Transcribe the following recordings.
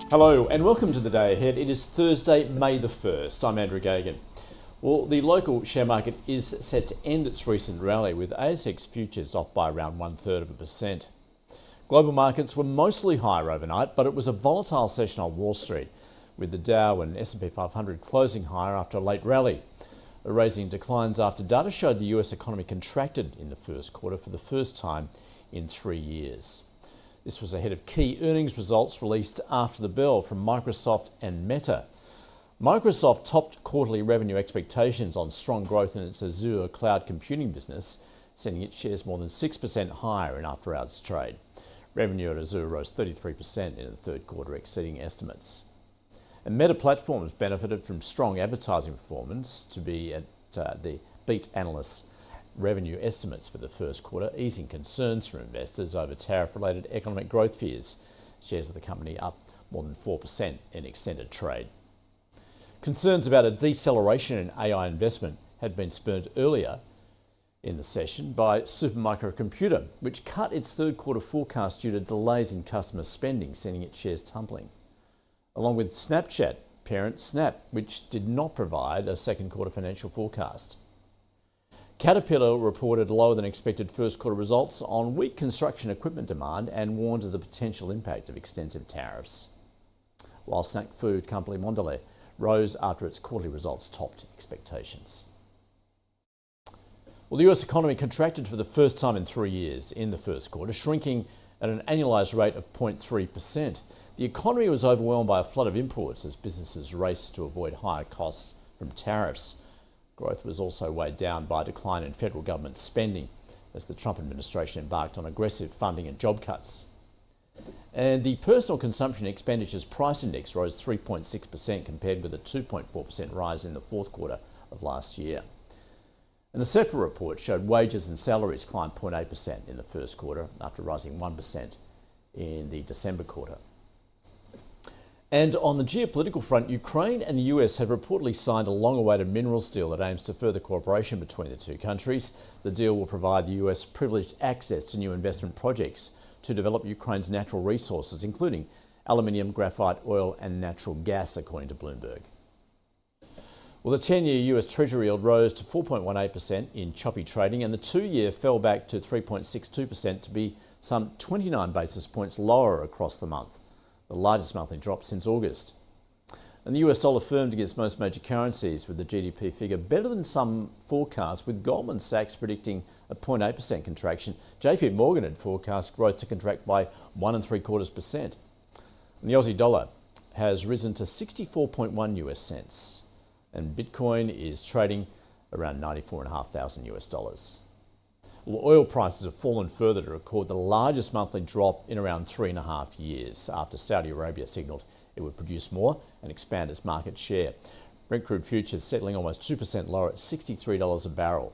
Hello and welcome to the day ahead. It is Thursday, May the 1st. I'm Andrew Gagan. Well, the local share market is set to end its recent rally with ASX futures off by around 1/3%. Global markets were mostly higher overnight, but it was a volatile session on Wall Street, with the Dow and S&P 500 closing higher after a late rally. Raising declines after data showed the US economy contracted in the first quarter for the first time in 3 years. This was ahead of key earnings results released after the bell from Microsoft and Meta. Microsoft topped quarterly revenue expectations on strong growth in its Azure cloud computing business, sending its shares more than 6% higher in after-hours trade. Revenue at Azure rose 33% in the third quarter, exceeding estimates. And Meta Platforms benefited from strong advertising performance to be at the beat analysts' revenue estimates for the first quarter, easing concerns from investors over tariff-related economic growth fears. Shares of the company up more than 4% in extended trade. Concerns about a deceleration in AI investment had been spurred earlier in the session by Supermicro Computer, which cut its third quarter forecast due to delays in customer spending, sending its shares tumbling. Along with Snapchat parent Snap, which did not provide a second quarter financial forecast. Caterpillar reported lower than expected first quarter results on weak construction equipment demand and warned of the potential impact of extensive tariffs. While snack food company Mondelez rose after its quarterly results topped expectations. Well, the US economy contracted for the first time in 3 years in the first quarter, shrinking at an annualised rate of 0.3%. The economy was overwhelmed by a flood of imports as businesses raced to avoid higher costs from tariffs. Growth was also weighed down by a decline in federal government spending as the Trump administration embarked on aggressive funding and job cuts. And the personal consumption expenditures price index rose 3.6% compared with a 2.4% rise in the fourth quarter of last year. And a separate report showed wages and salaries climbed 0.8% in the first quarter after rising 1% in the December quarter. And on the geopolitical front, Ukraine and the US have reportedly signed a long-awaited minerals deal that aims to further cooperation between the two countries. The deal will provide the US privileged access to new investment projects to develop Ukraine's natural resources, including aluminium, graphite, oil and natural gas, according to Bloomberg. Well, the 10-year US Treasury yield rose to 4.18% in choppy trading, and the 2-year fell back to 3.62% to be some 29 basis points lower across the month, the largest monthly drop since August. And the US dollar firmed against most major currencies, with the GDP figure better than some forecasts, with Goldman Sachs predicting a 0.8% contraction. JP Morgan had forecast growth to contract by 1.75%. And the Aussie dollar has risen to 64.1 US cents, and Bitcoin is trading around $94,500 US dollars. Well, oil prices have fallen further to record the largest monthly drop in around 3.5 years after Saudi Arabia signalled it would produce more and expand its market share. Brent crude futures settling almost 2% lower at $63 a barrel.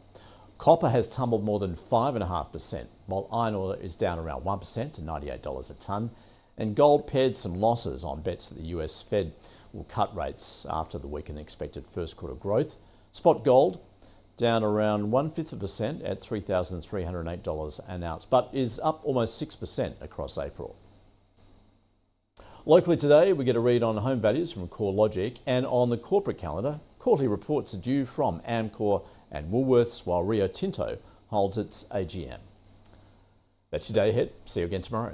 Copper has tumbled more than 5.5%, while iron ore is down around 1% to $98 a tonne. And gold pared some losses on bets that the US Fed will cut rates after the weaker than expected first quarter growth. Spot gold down around 0.1% at $3,308 an ounce, but is up almost 6% across April. Locally today, we get a read on home values from CoreLogic, and on the corporate calendar, quarterly reports are due from Amcor and Woolworths, while Rio Tinto holds its AGM. That's your day ahead. See you again tomorrow.